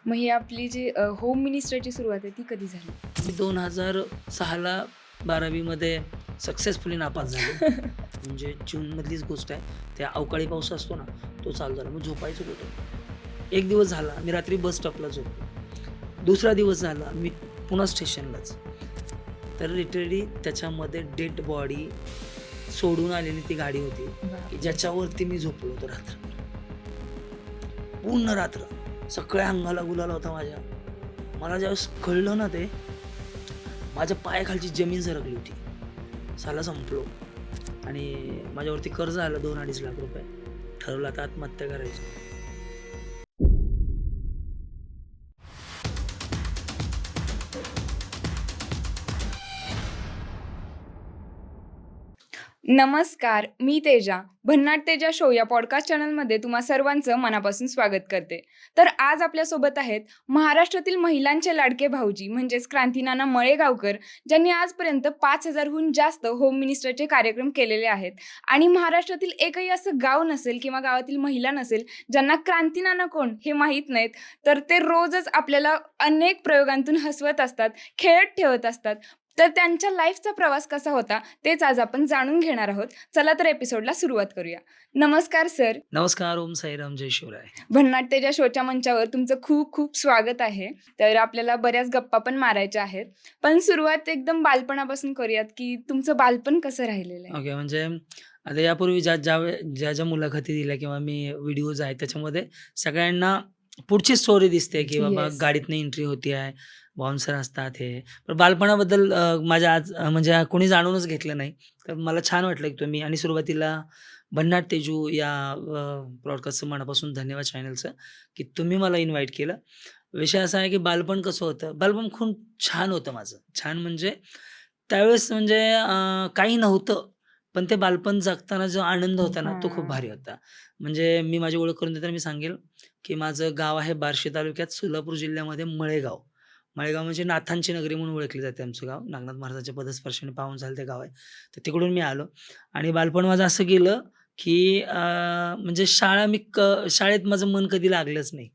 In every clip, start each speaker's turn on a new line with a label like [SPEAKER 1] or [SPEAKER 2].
[SPEAKER 1] मग ही आपली जी होम मिनिस्टरची सुरुवात आहे ती कधी झाली?
[SPEAKER 2] मी 2006ला 12वीमध्ये सक्सेसफुली नापास झालो. म्हणजे जूनमधलीच गोष्ट आहे. त्या अवकाळी पाऊस असतो ना, तो चालू झाला. मग झोपायचं कुठं? एक दिवस झाला, मी रात्री बस स्टॉपला झोपलो. दुसरा दिवस झाला, मी पुन्हा स्टेशनलाच. तर लिटरली त्याच्यामध्ये डेड बॉडी सोडून आलेली ती गाडी होती, की
[SPEAKER 1] बापरे!
[SPEAKER 2] ज्याच्यावरती मी झोपलो होतो रात्रभर. पूर्ण रात्र. सगळ्या अंगाला गुलाल होता माझ्या. मला ज्यावेळेस कळलं ना ते, माझ्या पायाखालची जमीन सरकली होती. साला संपलो आणि माझ्यावरती कर्ज आलं 2-2.5 लाख रुपये. ठरवलं आता आत्महत्या करायची.
[SPEAKER 1] नमस्कार, मी तेजा. भन्नाट तेजा शो या पॉडकास्ट चॅनलमध्ये तुम्हा सर्वांचं मनापासून स्वागत करते. तर आज आपल्यासोबत आहेत महाराष्ट्रातील महिलांचे लाडके भाऊजी म्हणजेच क्रांतीनाना मळेगावकर, ज्यांनी आजपर्यंत 5,000हून जास्त होम मिनिस्टरचे कार्यक्रम केलेले आहेत. आणि महाराष्ट्रातील एकही असं गाव नसेल किंवा गावातील महिला नसेल ज्यांना क्रांतीनाना कोण हे माहीत नाहीत. तर ते रोजच आपल्याला अनेक प्रयोगांतून हसवत असतात, खेळत ठेवत असतात. तर त्यांच्या लाईफचा प्रवास कसा होता तेच आज आपण जाणून घेणार आहोत. चला तर एपिसोडला सुरुवात करूया. नमस्कार सर.
[SPEAKER 2] नमस्कार, ओम साईराम, जय शिवराय.
[SPEAKER 1] भन्नाट तेजा शोच्या मंचावर तुमचं खूप खूप स्वागत आहे. तर आपल्याला बऱ्याच गप्पा पण मारायच्या आहेत. पण सुरुवात एकदम बालपणापासून करूयात, की तुमचं बालपण कसं राहिलेलं आहे?
[SPEAKER 2] ओके, म्हणजे आता यापूर्वी ज्या मुलाखती दिल्या किंवा मी व्हिडिओज आहेत त्याच्यामध्ये सगळ्यांना पुढची स्टोरी दिसते, की बाबा
[SPEAKER 1] येस.
[SPEAKER 2] गाडीतनं एंट्री होती आहे, बाउन्सर असतात हे. पण बालपणाबद्दल माझ्या आज म्हणजे कोणी जाणूनच घेतलं नाही. तर मला छान वाटलं, की तुम्ही आणि सुरुवातीला भन्नाट तेजू या ब्रॉडकास्टचं मनापासून धन्यवाद चॅनलचं, की तुम्ही मला इन्व्हाईट केलं. विषय असा आहे, की बालपण कसं होतं? बालपण खूप छान होतं माझं. छान म्हणजे त्यावेळेस म्हणजे काही नव्हतं. पण ते बालपण जगताना जो आनंद होता ना, तो खूप
[SPEAKER 1] हां.
[SPEAKER 2] भारी होता. म्हणजे मी माझी ओळख करून देताना मी सांगेल, की माझं गाव आहे बार्शी तालुक्यात सोलापूर जिल्ह्यामध्ये मळेगाव. मळेगाव म्हणजे नाथांची नगरी म्हणून ओळखले जाते आमचं गाव. नागनाथ महाराजांच्या पदस्पर्शाने पावन झालं ते गाव आहे. तर तिकडून मी आलो आणि बालपण माझं असं गेलं, की म्हणजे शाळेत माझं मन कधी लागलंच नाही.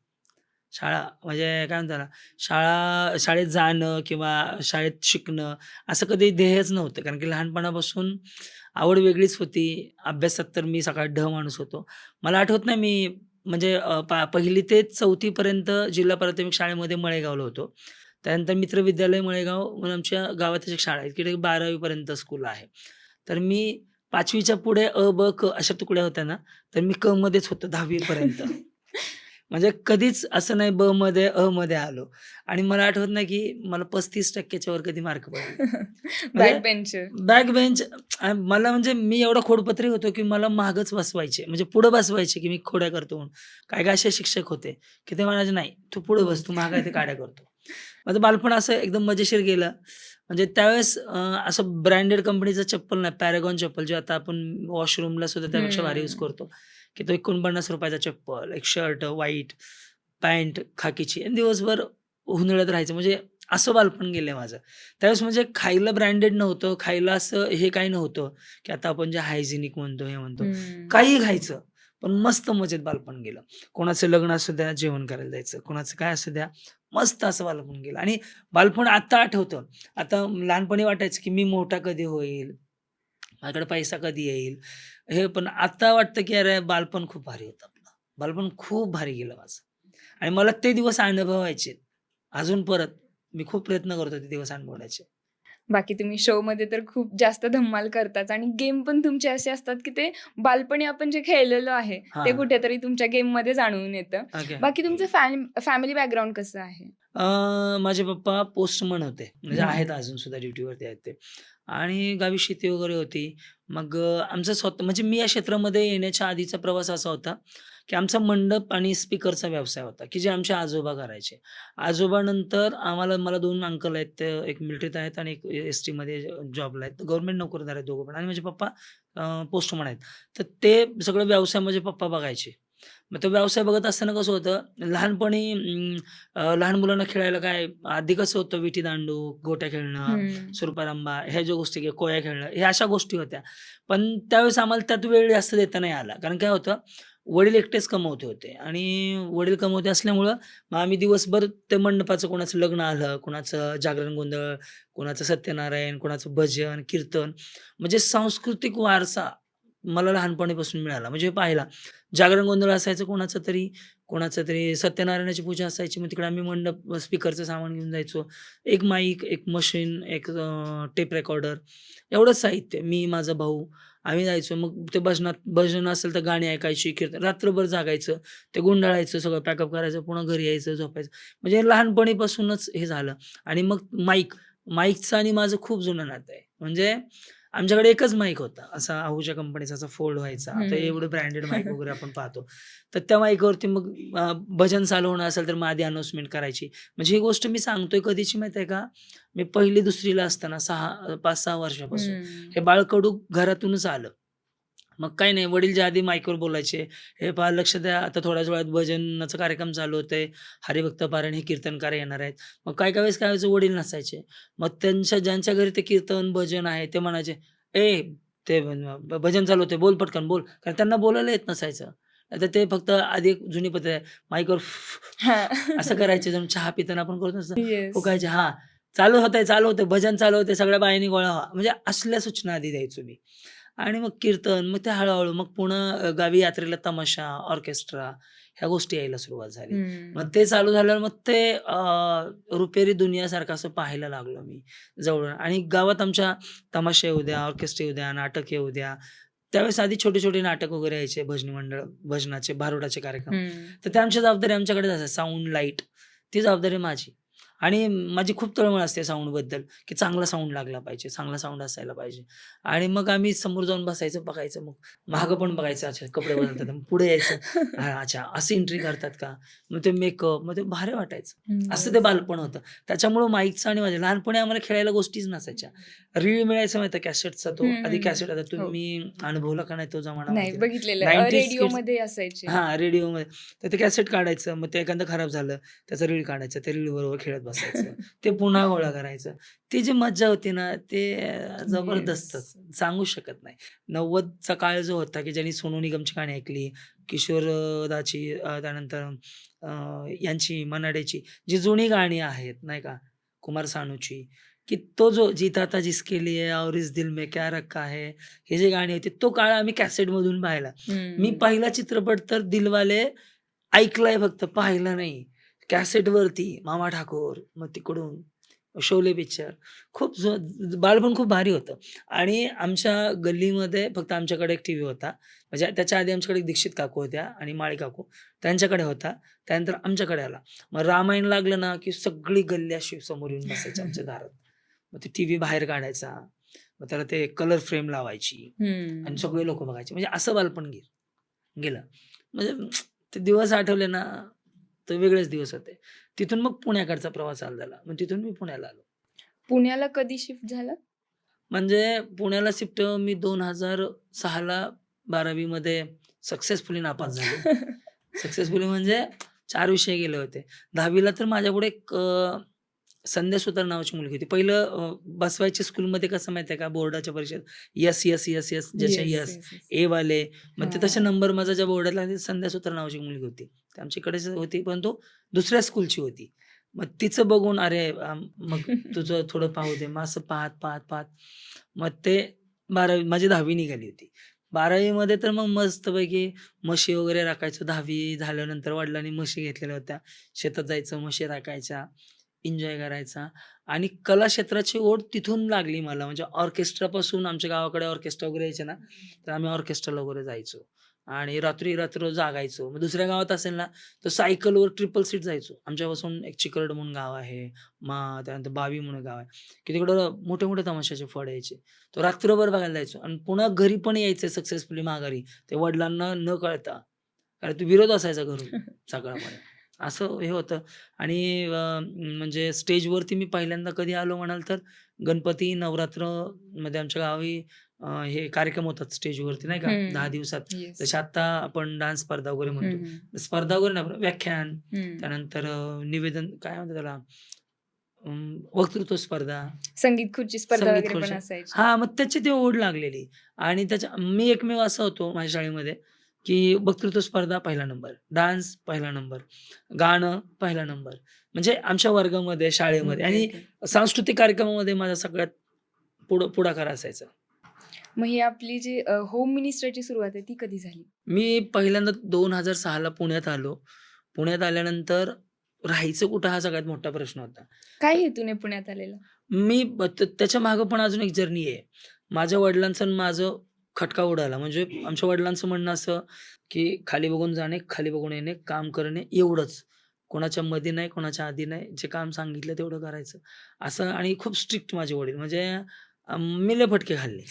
[SPEAKER 2] शाळा म्हणजे काय म्हणतात ना, शाळेत जाणं किंवा शाळेत शिकणं असं कधी ध्येयच नव्हतं. कारण की लहानपणापासून आवड वेगळीच होती. अभ्यासात तर मी सगळ्यात ढ माणूस होतो. मला आठवत नाही मी म्हणजे 1ली ते 4थी पर्यंत जिल्हा प्राथमिक शाळेमध्ये मळेगावला होतो. त्यानंतर मित्र विद्यालय मळेगाव म्हणून आमच्या गावातच एक शाळा आहे. तिकडे 12वी पर्यंत स्कूल आहे. तर मी 5वीच्या पुढे अ, ब, क अशा तुकड्या होत्या ना, तर मी क मध्येच होतो 10वी पर्यंत. म्हणजे कधीच असं नाही ब मध्ये, अ मध्ये आलो आणि मला आठवत नाही, की मला 35% वर कधी मार्क पडले. म्हणजे
[SPEAKER 1] बॅक बेंचर.
[SPEAKER 2] बॅक बेंच मला म्हणजे मी एवढा खोडपत्री होतो, की मला मागच बसवायचे. म्हणजे पुढं बसवायचे, की मी खोड्या करतो म्हणून. काही-काही असे शिक्षक होते, की ते म्हणायचे, "नाही, तू पुढे बस, तू मागे ते काड्या करतो." माझं बालपण असं एकदम मजेशीर गेलं. म्हणजे त्यावेळेस असं ब्रँडेड कंपनीचं चप्पल नाही, पॅरागॉन चप्पल जे आता आपण वॉशरूमला सुद्धा त्यापेक्षा भारी यूज
[SPEAKER 1] हं.
[SPEAKER 2] करतो, की तो ₹49 चा चप्पल, एक शर्ट व्हाईट, पॅन्ट खाकीची आणि दिवसभर हुंदडत राहायचं. म्हणजे असं बालपण गेलंय माझं. त्यावेळेस म्हणजे खायला ब्रँडेड नव्हतं, खायला असं हे काही नव्हतं, की आता आपण जे हायजिनिक म्हणतो, हे म्हणतो.
[SPEAKER 1] हं.
[SPEAKER 2] काहीही खायचं, पण मस्त मजेत बालपण गेलं. कोणाचं लग्न असू द्या, जेवण करायला जायचं. कोणाचं काय असू द्या, मस्त असं बालपण गेलं आणि बालपण आता आठवतं. आता लहानपणी वाटायचं, की मी मोठा कधी होईल? माझ्याकडे पैसा कधी येईल? हे पण आता वाटतं, की अरे बालपण खूप भारी होतं आपलं. बालपण खूप भारी गेलं माझं आणि मला ते दिवस अनुभवायचे अजून परत. मी खूप प्रयत्न करतो ते दिवस अनुभवण्याचे.
[SPEAKER 1] बाकी तुम्ही शोमध्ये तर खूप जास्त धमाल करताच आणि गेम पण तुमचे असे असतात, की ते बालपणी आपण जे खेळलेलो आहे, ते
[SPEAKER 2] हां.
[SPEAKER 1] कुठेतरी तुमच्या गेममध्ये जाणवून येतं.
[SPEAKER 2] ओके.
[SPEAKER 1] बाकी तुमचं फॅमिली बॅकग्राऊंड कसं आहे?
[SPEAKER 2] माझे पप्पा पोस्टमन होते. म्हणजे
[SPEAKER 1] हं.
[SPEAKER 2] आहेत अजून सुद्धा ड्युटीवरती आहेत ते. आणि गावी शेती वगैरे होती. मग आमचं स्वतः म्हणजे मी या क्षेत्रामध्ये येण्याच्या आधीचा प्रवास असा होता, की आमचा मंडप आणि स्पीकरचा व्यवसाय होता, की जे आमचे आजोबा करायचे. आजोबानंतर मला 2 अंकल आहेत. ते एक मिलिटरीत आहेत आणि एक एस-टीमध्ये जॉबला आहेत. गव्हर्नमेंट नोकरदार आहेत दोघं पण आणि माझे पप्पा पोस्टमन आहेत. तर ते सगळं व्यवसाय माझे पप्पा बघायचे. मग तो व्यवसाय बघत असताना कसं होतं, लहानपणी लहान मुलांना खेळायला काय आधी कसं होतं विटीदांडू, गोट्या खेळणं,
[SPEAKER 1] हं.
[SPEAKER 2] सुरपारंबा ह्या ज्या गोष्टी कोया खेळणं, ह्या अशा गोष्टी होत्या. पण त्यावेळेस आम्हाला त्यात वेळ जास्त देता नाही आला. कारण काय होतं, वडील एकटेच कमवते होते आणि वडील कमवते असल्यामुळं मग आम्ही दिवसभर ते मंडपाचं कोणाचं लग्न आलं, कोणाचं जागरण गोंधळ, कोणाचं सत्यनारायण, कोणाचं भजन, कीर्तन म्हणजे सांस्कृतिक वारसा मला लहानपणीपासून मिळाला. म्हणजे पाहिला जागरण गोंधळ असायचं कोणाचं तरी सत्यनारायणाची पूजा असायची. मग तिकडे आम्ही मंडप स्पीकरचं सामान घेऊन जायचो. एक माईक, एक मशीन, एक टेप रेकॉर्डर एवढंच साहित्य. मी, माझा भाऊ आम्ही जायचो. मग ते भजन असेल तर गाणी ऐकायची, कीर्तन रात्रभर जागायचं. ते गुंडाळायचं, सगळं पॅकअप करायचं, पुन्हा घरी यायचं, झोपायचं. म्हणजे लहानपणीपासूनच हे झालं आणि मग माईकचं आणि माझं खूप जुनं नातं आहे. म्हणजे आमच्याकडे एकच माईक होता. असा आहूच्या कंपनीचा असा फोल्ड व्हायचा. आता
[SPEAKER 1] हं.
[SPEAKER 2] एवढं ब्रँडेड माईक वगैरे आपण पाहतो. तर त्या माईकवरती मग भजन चालू होणं असेल तर मग आधी अनाउन्समेंट करायची. म्हणजे ही गोष्ट मी सांगतोय कधीची माहिती आहे का? मी 1ली-2री ला असताना 5-6 वर्षापासून.
[SPEAKER 1] हं.
[SPEAKER 2] हे बाळकडू घरातूनच आलं. मग काही नाही वडील ज्या आधी माईकवर बोलायचे, "हे पहा लक्ष द्या आता थोड्याच वेळात भजनाचा कार्यक्रम चालू होतंय. हरिभक्त पारायण हे कीर्तनकार येणार आहेत." मग काही-काही वेळेस काय व्हायचं वडील नसायचे. मग ज्यांच्या घरी ते कीर्तन, भजन आहे ते म्हणायचे, "ए ते भजन चालू होतंय बोल पटकन बोल." कारण त्यांना बोलायला येत नसायचं. नाहीतर ते फक्त आधी एक जुनी पद्धत आहे माईकवर
[SPEAKER 1] हां.
[SPEAKER 2] असं करायचे जणू चहा पिताना आपण करतो तसं
[SPEAKER 1] येस.
[SPEAKER 2] फुकायचे. हां, चालू होतंय, भजन चालू होतंय, सगळ्या बायांनी गोळा व्हा. म्हणजे असल्या सूचना आधी द्यायचो मी. आणि मग कीर्तन, मग ते हळू-हळू मग पुन्हा गावी यात्रेला तमाशा, ऑर्केस्ट्रा ह्या गोष्टी यायला सुरुवात झाली.
[SPEAKER 1] हं.
[SPEAKER 2] मग ते चालू झाल्यावर मग ते रुपेरी दुनियासारखं असं पाहायला लागलो मी जवळून आणि गावात आमच्या तमाशा येऊ द्या, ऑर्केस्ट्रा येऊ द्या, नाटक येऊ द्या. त्यावेळेस आधी छोटे-छोटे नाटक वगैरे यायचे, भजनी मंडळ, भजनाचे, भारुडाचे कार्यक्रम.
[SPEAKER 1] हं.
[SPEAKER 2] तर त्या आमच्या जबाबदारी आमच्याकडेच असायच्या. साउंड, लाईट ती जबाबदारी माझी. आणि माझी खूप तळमळ असते साउंडबद्दल, की चांगला साउंड लागला पाहिजे, चांगला साउंड असायला पाहिजे. आणि मग आम्ही समोर जाऊन बसायचं, बघायचं. मग मागं पण बघायचं, अच्छा कपडे बदलतात. मग पुढे यायचं, हां, अच्छा अशी एंट्री करतात का? मग ते मेकअप, मग ते भारी वाटायचं. असं ते
[SPEAKER 1] येस.
[SPEAKER 2] बालपण होतं. त्याच्यामुळं माईकचं आणि माझ्या लहानपणी आम्हाला खेळायला गोष्टीच नसायच्या. रीळ मिळायचा माहिती कॅसेटचा तो.
[SPEAKER 1] हं,
[SPEAKER 2] आधी
[SPEAKER 1] हं.
[SPEAKER 2] कॅसेट आता
[SPEAKER 1] हो.
[SPEAKER 2] तुम्ही अनुभवला का नाही तो जमाना
[SPEAKER 1] नाही
[SPEAKER 2] माहिती नाही.
[SPEAKER 1] बघितलेलं.
[SPEAKER 2] 90s किड्स
[SPEAKER 1] रेडिओमध्ये असायचे.
[SPEAKER 2] हां, रेडिओमध्ये. तर ते कॅसेट काढायचं. मग ते एखादं खराब झालं, त्याचं रीळ काढायचं. त्या रीळबरोबर खेळत बसायचं. ते पुन्हा गोळा करायचं. ती जी मज्जा होती ना, ते
[SPEAKER 1] येस.
[SPEAKER 2] जबरदस्तच. सांगू शकत नाही. 90चा काळ जो होता, की ज्यांनी सोनू निगमची गाणी ऐकली, किशोर दाची त्यानंतर अ, यांची मनाडेची जी जुनी गाणी आहेत, नाही का, कुमार सानूची, की तो जो जीता था जिसके लिए और इस दिल में क्या रखा है, हे जे गाणी होती, तो काळ आम्ही कॅसेटमधून पाहिला. मी
[SPEAKER 1] हं.
[SPEAKER 2] पहिला चित्रपट तर दिलवाले ऐकलाय फक्त, पाहिला नाही. कॅसेटवरती मामा ठाकूर, मग तिकडून शोले पिक्चर खूप बालपण खूप भारी होतं आणि आमच्या गल्लीमध्ये फक्त आमच्याकडे एक टीव्ही होता. म्हणजे त्याच्या आधी आमच्याकडे एक दीक्षित काकू होत्या आणि माळी काकू त्यांच्याकडे होता. त्यानंतर आमच्याकडे आला. मग रामायण लागलं ना, की सगळी गल्ली अशी समोर येऊन बसायची आमच्या दारात. मग ते टीव्ही बाहेर काढायचा. मग त्याला ते कलर फ्रेम लावायची आणि
[SPEAKER 1] हं.
[SPEAKER 2] सगळे लोकं बघायचे. म्हणजे असं बालपण गेलं. म्हणजे ते दिवस आठवले ना, तर वेगळेच दिवस होते. तिथून मग पुण्याकडचा प्रवास चालू झाला. मग तिथून मी पुण्याला आलो.
[SPEAKER 1] पुण्याला कधी शिफ्ट झालात?
[SPEAKER 2] म्हणजे पुण्याला शिफ्ट मी 2006 ला 12वी मध्ये सक्सेसफुली नापास झालो. सक्सेसफुली म्हणजे 4 विषय गेले होते. 10वी ला तर माझ्यापुढे एक संध्या सुतार नावाची मुलगी होती. पहिलं बसवायचे स्कूलमध्ये कसं माहिती आहे का बोर्डाच्या परीक्षेत यस, यस, यस, यस ज्याचे
[SPEAKER 1] येस,
[SPEAKER 2] यस,
[SPEAKER 1] येस, येस.
[SPEAKER 2] ए वाले मग ते तसे
[SPEAKER 1] हां.
[SPEAKER 2] नंबर माझा ज्या बोर्डात लागले संध्या सुतार नावाची मुलगी होती. ती आमच्याकडेच होती परंतु दुसऱ्या स्कूलची होती. मग तिचं बघून अरे मग तुझं थोडं पाहू दे. मग असं पाहत, पाहत, पाहत मग ते 12वी माझी 10वी निघाली होती. 12वी मध्ये तर मग मस्तपैकी म्हशी वगैरे राखायचो. 10वी झाल्यानंतर वडिलांनी म्हशी घेतलेल्या होत्या. शेतात जायचं, म्हशी राखायच्या, एन्जॉय करायचा आणि कला क्षेत्राची ओढ तिथून लागली मला. म्हणजे ऑर्केस्ट्रापासून आमच्या गावाकडे ऑर्केस्ट्रा वगैरे यायचे ना, तर आम्ही ऑर्केस्ट्राला वगैरे जायचो आणि रात्री-रात्र जागायचो. मग दुसऱ्या गावात असेल ना, तर सायकलवर ट्रिपल सीट जायचो. आमच्यापासून एक चिकरड म्हणून गाव आहे. त्यानंतर बावी म्हणून गाव आहे, की तिकडं मोठे-मोठे तमाशाचे फड यायचे. तो रात्रभर बघायला जायचो आणि पुन्हा घरी पण यायचं सक्सेसफुली माघारी. ते वडिलांना न कळता. कारण तो विरोध असायचा घरून सगळापणे. असं हे होतं आणि म्हणजे स्टेजवरती मी पहिल्यांदा कधी आलो म्हणाल तर गणपती नवरात्रमध्ये आमच्या गावी हे कार्यक्रम होतात स्टेजवरती नाही का 10
[SPEAKER 1] हं.
[SPEAKER 2] दिवसात.
[SPEAKER 1] येस.
[SPEAKER 2] जसे आत्ता आपण डान्स स्पर्धा वगैरे
[SPEAKER 1] हं,
[SPEAKER 2] म्हणतो.
[SPEAKER 1] हं.
[SPEAKER 2] स्पर्धा वगैरे नाही पण व्याख्यान,
[SPEAKER 1] हं.
[SPEAKER 2] त्यानंतर निवेदन काय म्हणतात त्याला वक्तृत्व स्पर्धा,
[SPEAKER 1] संगीत खुर्ची स्पर्धा
[SPEAKER 2] संगीत
[SPEAKER 1] वगैरे पण
[SPEAKER 2] खुर्च्या
[SPEAKER 1] असायची.
[SPEAKER 2] हां, मग त्याची ती ओढ लागलेली आणि मी एकमेव असा होतो माझ्या शाळेमध्ये, की वक्तृत्व स्पर्धा पहिला नंबर, डान्स पहिला नंबर, गाणं पहिला नंबर. म्हणजे आमच्या वर्गामध्ये, शाळेमध्ये
[SPEAKER 1] ओके,
[SPEAKER 2] आणि
[SPEAKER 1] ओके.
[SPEAKER 2] सांस्कृतिक कार्यक्रमामध्ये माझा सगळ्यात पुढाकार असायचा.
[SPEAKER 1] मग ही आपली जी होम मिनिस्टरची सुरुवात आहे ती कधी झाली?
[SPEAKER 2] मी पहिल्यांदा 2006 ला पुण्यात आलो. पुण्यात आल्यानंतर राहायचं कुठं हा सगळ्यात मोठा प्रश्न होता.
[SPEAKER 1] काय
[SPEAKER 2] तर
[SPEAKER 1] हेतूने पुण्यात आलेला?
[SPEAKER 2] मी त्याच्या मागे पण अजून एक जर्नी आहे. माझ्या वडिलांचं आणि माझं खटका उडाला. म्हणजे आमच्या वडिलांचं म्हणणं असं, की खाली बघून जाणे, खाली बघून येणे, काम करणे एवढंच. कोणाच्या मध्ये नाही, कोणाच्या आधी नाही. जे काम सांगितलं तेवढं करायचं. असं आणि खूप स्ट्रिक्ट माझे वडील. म्हणजे मी लय फटके खाल्ले.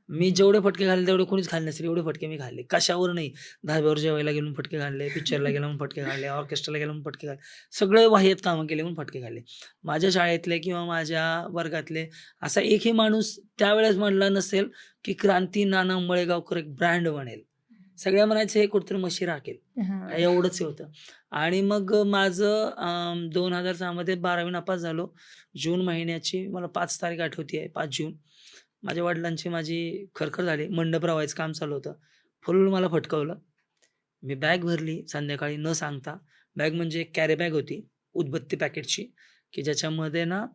[SPEAKER 2] मी जेवढे फटके खाल्ले तेवढे कोणीच खाल्ले नसतील एवढे फटके मी खाल्ले. कशावर नाही. धाब्यावर जेवायला गेलो म्हणून फटके खाल्ले, पिक्चरला गेलो म्हणून फटके खाल्ले, ऑर्केस्ट्राला गेलो म्हणून फटके खाल्ले. सगळे वाह्यात कामं केले म्हणून फटके खाल्ले. माझ्या शाळेतले किंवा माझ्या वर्गातले असा एकही माणूस त्यावेळेस म्हणला नसेल, की क्रांती नाना मळेगावकर एक ब्रँड बनेल. सगळे म्हणायचे हे कुठेतरी म्हशी राखेल.
[SPEAKER 1] हां.
[SPEAKER 2] एवढंच हे होतं. आणि मग माझं 2006 मध्ये 12वी नापास झालो. जून महिन्याची मला 5 तारीख आठवतीये, 5 जून. माझ्या वडिलांची माझी खरखर झाली. मंडप रवायचं काम चालू होतं. फुल मला फटकवलं. मी बॅग भरली संध्याकाळी न सांगता. बॅग म्हणजे एक कॅरी बॅग होती, उदबत्ती पॅकेटची, की ज्याच्यामध्ये ना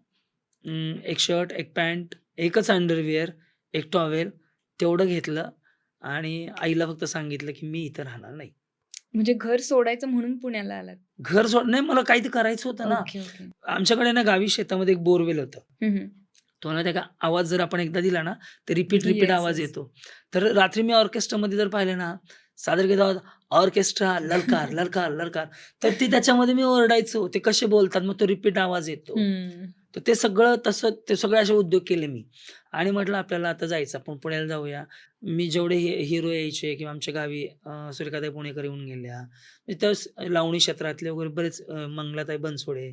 [SPEAKER 2] एक शर्ट, एक पॅन्ट, एकच अंडरविअर, एक टॉवेल तेवढं घेतलं आणि आईला फक्त सांगितलं, की मी इथं राहणार नाही.
[SPEAKER 1] म्हणजे घर सोडायचं म्हणून पुण्याला आलात.
[SPEAKER 2] घर नाही मला काहीतरी करायचं होतं ना.
[SPEAKER 1] Okay, okay.
[SPEAKER 2] आमच्याकडे ना गावी शेतामध्ये एक बोरवेल होतं.
[SPEAKER 1] हं, हं.
[SPEAKER 2] तो ना त्या आवाज जर आपण एकदा दिला ना, तर रिपीट
[SPEAKER 1] येस,
[SPEAKER 2] आवाज
[SPEAKER 1] येस.
[SPEAKER 2] येतो. तर रात्री मी ऑर्केस्ट्रामध्ये जर पाहिलं ना, सादर केला आवाज, ऑर्केस्ट्रा ललकार, ललकार, ललकार. तर ते त्याच्यामध्ये मी ओरडायचो. ते कसे बोलतात, मग तो रिपीट आवाज येतो.
[SPEAKER 1] हं.
[SPEAKER 2] तर ते सगळं तसं ते सगळे असे उद्योग केले मी आणि म्हटलं आपल्याला आता जायचं, आपण पुण्याला जाऊया. मी जेवढे हिरो यायचे किंवा आमच्या गावी सुरेखाताई पुणेकर येऊन गेल्या. म्हणजे त्यावेळेस लावणी क्षेत्रातले वगैरे बरेच मंगलाताई बनसोडे,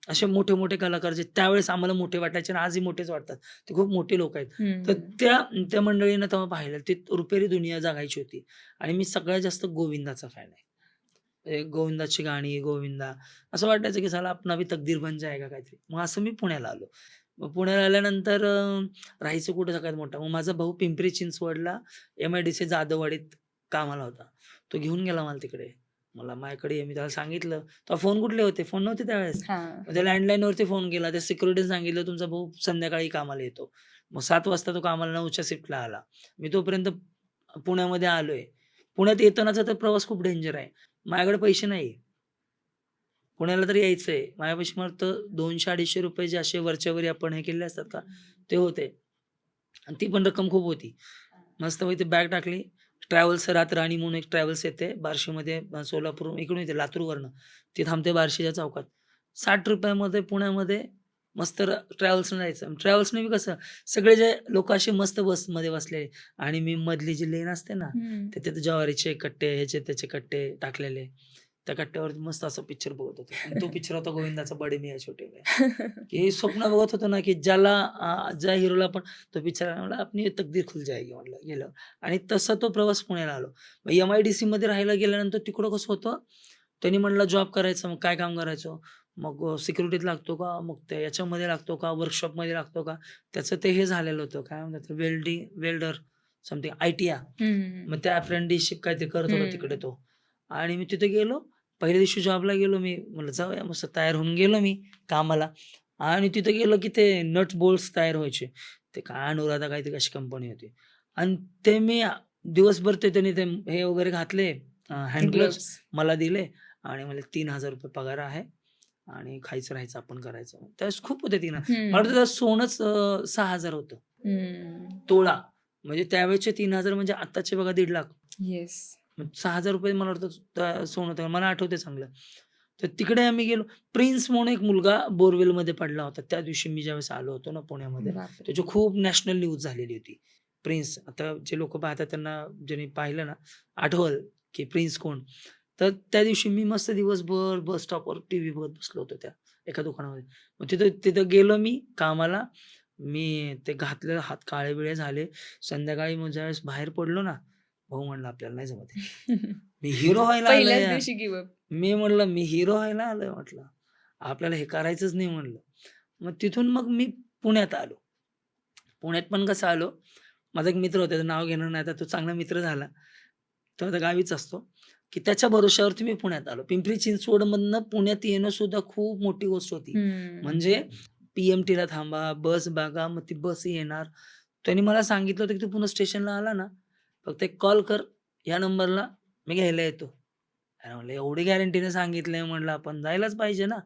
[SPEAKER 2] असे मोठे-मोठे कलाकार जे त्यावेळेस आम्हाला मोठे वाटायचे आणि आजही मोठेच वाटतात. ते खूप मोठे लोक आहेत. तर
[SPEAKER 1] हं.
[SPEAKER 2] त्या त्या मंडळींना तेव्हा पाहिलं. ती रुपेरी दुनिया जगायची होती आणि मी सगळ्यात जास्त गोविंदाचा फॅन आहे. गोविंदाची गाणी, गोविंदा असं वाटायचं की साला अपना भी तकदीर बन जाएगा काहीतरी. मग असं मी पुण्याला आलो. मग पुण्याला आल्यानंतर राहायचं कुठं सगळ्यात मोठा. मग माझा भाऊ पिंपरी चिंचवडला एम-आय-डी-सी जाधववाडीत कामाला होता. तो घेऊन गेला मला तिकडे. मला माझ्याकडे ये. मी त्याला सांगितलं. तेव्हा फोन कुठले होते? फोन नव्हते त्यावेळेस.
[SPEAKER 1] हां.
[SPEAKER 2] मग त्या लँडलाईनवरती फोन केला. त्या सिक्युरिटीने सांगितलं, "तुमचा भाऊ संध्याकाळी कामाला येतो." मग 7 वाजता तो कामाला 9च्या शिफ्टला आला. मी तोपर्यंत पुण्यामध्ये आलोय. पुण्यात येतानाचा तर प्रवास खूप डेंजर आहे. माझ्याकडे पैसे नाही. पुण्याला तर यायचंय. माझ्यापाशी मात्र ₹200-250 जे असे वरच्या-वरी आपण हे केलेले असतात का, ते होते आणि ती पण रक्कम खूप होती. मस्तपैकी बॅग टाकली. ट्रॅव्हल्स रातराणी म्हणून एक ट्रॅव्हल्स येते बार्शीमध्ये सोलापूर इकडून येते लातूरवरनं. ती थांबते बार्शीच्या चौकात. ₹60 मध्ये पुण्यामध्ये मस्त ट्रॅव्हल्सनं जायचं. ट्रॅव्हल्सने बी कसं सगळे जे लोकं असे मस्त बसमध्ये बसलेले आणि मी मधली जी लेन असते ना,
[SPEAKER 1] हं.
[SPEAKER 2] तिथे ज्वारीचे कट्टे, ह्याचे त्याचे कट्टे टाकलेले. त्या कट्ट्यावरती मस्त असा पिक्चर बघत होतो आणि तो पिक्चर होता गोविंदाचा बडे मियाँ छोटे मियाँ. की स्वप्न बघत होतो ना, की ज्या हिरोला पण तो पिक्चर म्हणला अपनी तकदीर खुल जाएगी म्हटलं गेल्यावर आणि तसा तो प्रवास पुण्याला आलो. मग एम-आय-डी-सीमध्ये राहायला गेल्यानंतर तिकडं कसं होतं, त्यांनी म्हणला जॉब करायचा. मग काय काम करायचं? मग सिक्युरिटीत लागतो का? मग ते याच्यामध्ये लागतो का? वर्कशॉपमध्ये लागतो का? त्याचं ते हे झालेलं होतं. काय म्हणतात वेल्डर समथिंग आयटीआय.
[SPEAKER 1] हं.
[SPEAKER 2] मग त्या अप्रेंटिसशिप काहीतरी करत होता तिकडे
[SPEAKER 1] हं.
[SPEAKER 2] तो. आणि मी तिथे गेलो. पहिल्या दिवशी जॉबला गेलो मी. म्हणलं जाऊया मस्त तयार होऊन गेलो मी कामाला आणि तिथे गेलो की ते नट्स बोल्ट्स तयार व्हायचे. ते काय अनुराधा काहीतरी अशी कंपनी होती आणि ते मी दिवसभर ते त्यांनी ते हे वगैरे घातले हँड ग्लोव्हज
[SPEAKER 1] ग्लोव्हज.
[SPEAKER 2] मला दिले आणि म्हणले ₹3000 पगार आहे आणि खायचं राहायचं आपण करायचं. त्यावेळेस खूप होते 3 मला वाटतं
[SPEAKER 1] हं.
[SPEAKER 2] त्यावेळेस सोनंच 6,000 होतं
[SPEAKER 1] हं.
[SPEAKER 2] तोळा. म्हणजे त्यावेळेचे 3,000 म्हणजे आत्ताचे बघा 1,50,000.
[SPEAKER 1] येस.
[SPEAKER 2] मग ₹6,000 मला वाटतं सोनं होतं. मला आठवतंय चांगलं. तर तिकडे आम्ही गेलो. प्रिन्स म्हणून एक मुलगा बोरवेलमध्ये पडला होता. त्या दिवशी मी ज्यावेळेस आलो होतो ना पुण्यामध्ये,
[SPEAKER 1] बापरे!
[SPEAKER 2] त्याची खूप नॅशनल न्यूज झालेली होती. प्रिन्स आता जे लोकं पाहतात त्यांना ज्यांनी पाहिलं ना, आठवल की प्रिन्स कोण. तर त्या दिवशी मी मस्त दिवसभर बस स्टॉपवर टीव्ही बघत बसलो होतो त्या एका दुकानामध्ये. मग तिथं तिथं गेलो मी कामाला. मी ते घातलेले हात काळे-बिळे झाले. संध्याकाळी मग ज्यावेळेस बाहेर पडलो ना, भाऊ म्हणला आपल्याला नाही जमत आहे. मी हिरो व्हायला आलोय
[SPEAKER 1] पहिल्याच
[SPEAKER 2] यार.
[SPEAKER 1] दिवशी गिव्ह अप.
[SPEAKER 2] मी म्हणलं मी हिरो व्हायला आलोय म्हटलं. आपल्याला हे करायचंच नाही म्हणलं. मग तिथून मग मी पुण्यात आलो. पुण्यात पण कसं आलो, माझा एक मित्र होता त्याचं नाव घेणार नाही आता तो चांगला मित्र झाला. तो आता गावीच असतो, की त्याच्या भरोश्यावरती मी पुण्यात आलो. पिंपरी चिंचवडमधनं पुण्यात येणं सुद्धा खूप मोठी गोष्ट होती.
[SPEAKER 1] हम्म.
[SPEAKER 2] म्हणजे पी-एम-टीला थांबा, बस बघा, मग ती बस येणार. त्यांनी मला सांगितलं होतं, की "तू पुन्हा स्टेशनला आला ना, फक्त एक कॉल कर या नंबरला, मी घ्यायला येतो." अरे म्हणलं, "एवढी गॅरंटीने सांगितलंय म्हटलं आपण जायलाच पाहिजे ना."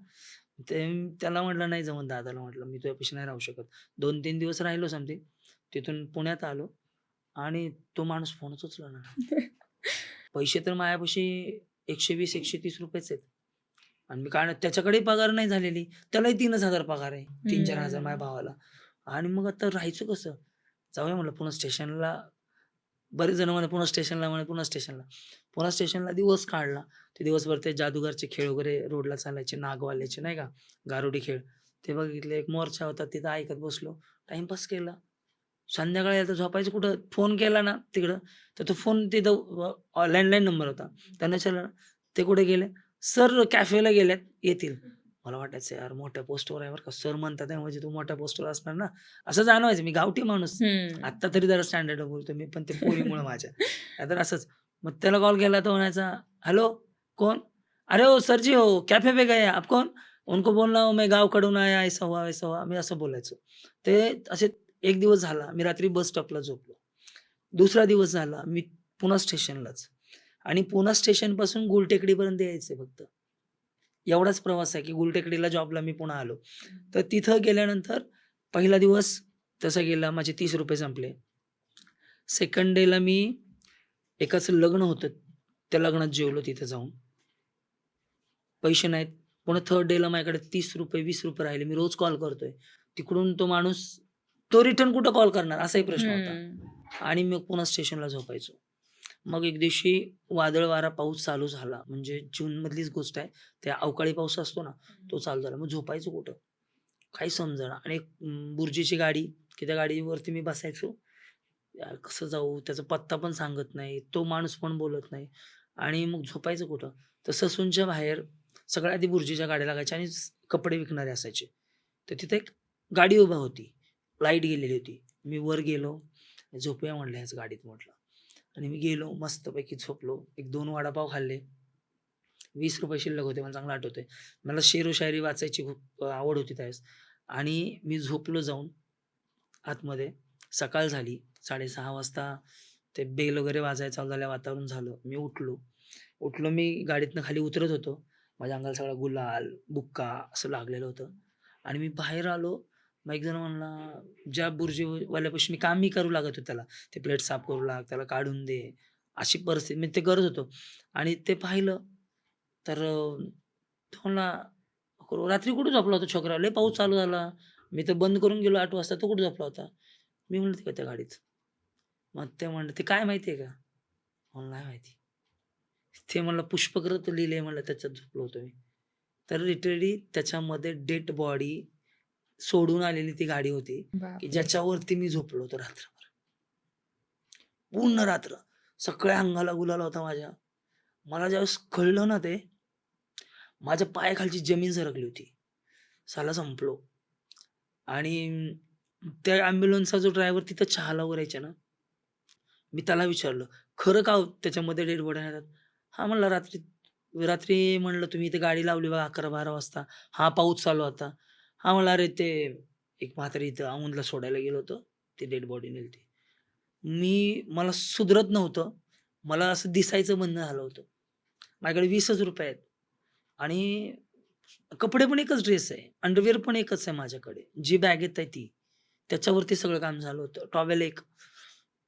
[SPEAKER 2] ते त्याला म्हटलं, "नाही जमत दादाला," म्हटलं, "मी तुझ्यापाशी नाही राहू शकत." 2-3 दिवस राहिलो समथिंग. तिथून पुण्यात आलो आणि तो माणूस फोनच उचलला नाही. पैसे तर माझ्यापाशी ₹120-130 आहेत आणि मी काय त्याच्याकडेही पगार नाही झालेली. त्यालाही 3,000 पगार आहे. 3,000-4,000 माझ्या
[SPEAKER 1] हम्म.
[SPEAKER 2] भावाला. आणि मग आता राहायचं कसं? जाऊया म्हटलं पुन्हा स्टेशनला. बरेच जण म्हणे पुन्हा स्टेशनला, म्हणे पुन्हा स्टेशनला. पुन्हा स्टेशनला दिवस काढला. ते दिवसभर ते जादूगारचे खेळ वगैरे रोडला चालायचे, नागवाल्याचे नाही का, गारुडी खेळ. ते बघितले. एक मोर्चा होता तिथं ऐकत बसलो. टाईमपास केला. संध्याकाळी आता झोपायचं कुठं? फोन केला ना तिकडं, तर तो फोन तिथं लँडलाईन नंबर होता. त्यानं विचारलं, "ते कुठे गेले?" "सर कॅफेला गेलेत, येतील." मला वाटायचं यार मोठ्या पोस्टवर आहे बरं का. सर म्हणतात आहे म्हणजे तो मोठ्या पोस्टवर असणार ना, असं जाणवायचं. मी गावठी माणूस.
[SPEAKER 1] हम्म.
[SPEAKER 2] आत्ता तरी जरा स्टँडर्ड बोलतो मी, पण ते पोरीमुळं माझ्या. नाहीतर असंच. मग त्याला कॉल केला तर म्हणायचा, "हेलो, कौन? अरे ओ सर जी हो कैफे पे गए आप कौन? उनको बोलना हो मैं गावकडून आया, ऐसा हुआ, वैसा हुआ." मी असं बोलायचो. ते असे 1 दिवस झाला. मी रात्री बस स्टॉपला झोपलो. दुसरा दिवस झाला. मी पुन्हा स्टेशनलाच आणि पुणा स्टेशनपासून गुलटेकडीपर्यंत यायचंय फक्त. एवढाच प्रवास आहे, की गुलटेकडीला जॉबला मी पुन्हा आलो. तर तिथं गेल्यानंतर पहिला दिवस तसा गेला. माझे ₹30 संपले. सेकंड डेला मी एकाचं लग्न होतं. त्या लग्नात जेवलो तिथे जाऊन. पैसे नाहीत. पुन्हा थर्ड डेला माझ्याकडे ₹30 ₹20 राहिले. मी रोज कॉल करतोय. तिकडून तो माणूस तो रिटर्न कुठं कॉल करणार असाही प्रश्न होता.
[SPEAKER 1] हम्म.
[SPEAKER 2] आणि मग पुन्हा स्टेशनला झोपायचो. मग एक दिवशी वादळ वारा पाऊस चालू झाला. म्हणजे जूनमधलीच गोष्ट आहे. त्या अवकाळी पाऊस असतो ना, तो चालू झाला. मग झोपायचं कुठं? काही समजेना आणि एक बुर्जीची गाडी, की त्या गाडीवरती मी बसायचो. यार कसं जाऊ? त्याचा पत्ता पण सांगत नाही. तो माणूस पण बोलत नाही आणि मग झोपायचं कुठं? तर ससूनच्या बाहेर सगळ्या आधी बुर्जीच्या गाड्या लागायच्या आणि कपडे विकणारे असायचे. तर तिथे एक गाडी उभा होती. लाईट गेलेली होती. मी वर गेलो. झोपूया म्हटलं ह्याच गाडीत म्हटलं आणि मी गेलो मस्तपैकी झोपलो. 1-2 वडापाव खाल्ले. ₹20 शिल्लक होते. मला चांगलं आठवतंय. मला शेरो-शायरी वाचायची खूप आवड होती त्यावेळेस आणि मी झोपलो जाऊन आतमध्ये. सकाळ झाली. 6:30 वाजता ते बेल वगैरे वाजायला चालू झाल्या, वातावरण झालं. मी उठलो. मी गाडीतनं खाली उतरत होतो. माझ्या अंगाला सगळा गुलाल, बुक्का असं लागलेलं होतं आणि मी बाहेर आलो. मग एक जण म्हणला, ज्या बुर्जीवाल्यापाशी मी कामही करू लागत होतो त्याला. ते प्लेट साफ करू लाग, त्याला काढून दे. अशी परिस्थिती मी ते करत होतो आणि ते पाहिलं तर तो म्हणला, "रात्री कुठे झोपला होता छोकरा? लय पाऊस चालू झाला. मी तर बंद करून गेलो 8 वाजता. तू कुठे झोपला होता?" मी म्हणलं, "ते त्या गाडीत." मग ते म्हणले, "ते काय माहिती आहे का?" म्हणलं, "नाही माहिती." ते म्हणलं, "पुष्पकृत लिहिलंय," म्हणलं, "त्याच्यात झोपलो होतो मी." तर लिटरली त्याच्यामध्ये डेड बॉडी सोडून आलेली ती गाडी होती, की
[SPEAKER 1] बापरे.
[SPEAKER 2] ज्याच्यावरती मी झोपलो होतो रात्रभर. पूर्ण रात्र. सगळ्या अंगाला गुलाल होता माझ्या. मला ज्यावेळेस कळलं ना ते, माझ्या पायाखालची जमीन सरकली होती. साला संपलो. आणि त्या ॲम्ब्युलन्सचा जो ड्रायव्हर तिथं चहाला वगैरे यायचा ना, मी त्याला विचारलं, "खरं का हो त्याच्यामध्ये डेड बॉडी येतात?" "हां," म्हणला, "रात्री रात्री म्हणलं तुम्ही इथे गाडी लावली बघा 11-12 वाजता. हां, पाऊस चालू होता." हां, म्हणला, "अरे ते एक म्हातारी इथं औंधला सोडायला गेलो होतो. ती डेड बॉडी नेलती." मला सुधरत नव्हतं. मला असं दिसायचं बंद झालं होतं. माझ्याकडे ₹20च आहेत आणि कपडे पण एकच ड्रेस आहे. अंडरवेअर पण एकच आहे माझ्याकडे. जी बॅगेत आहे ती. त्याच्यावरती सगळं काम झालं होतं. टॉवेल एक.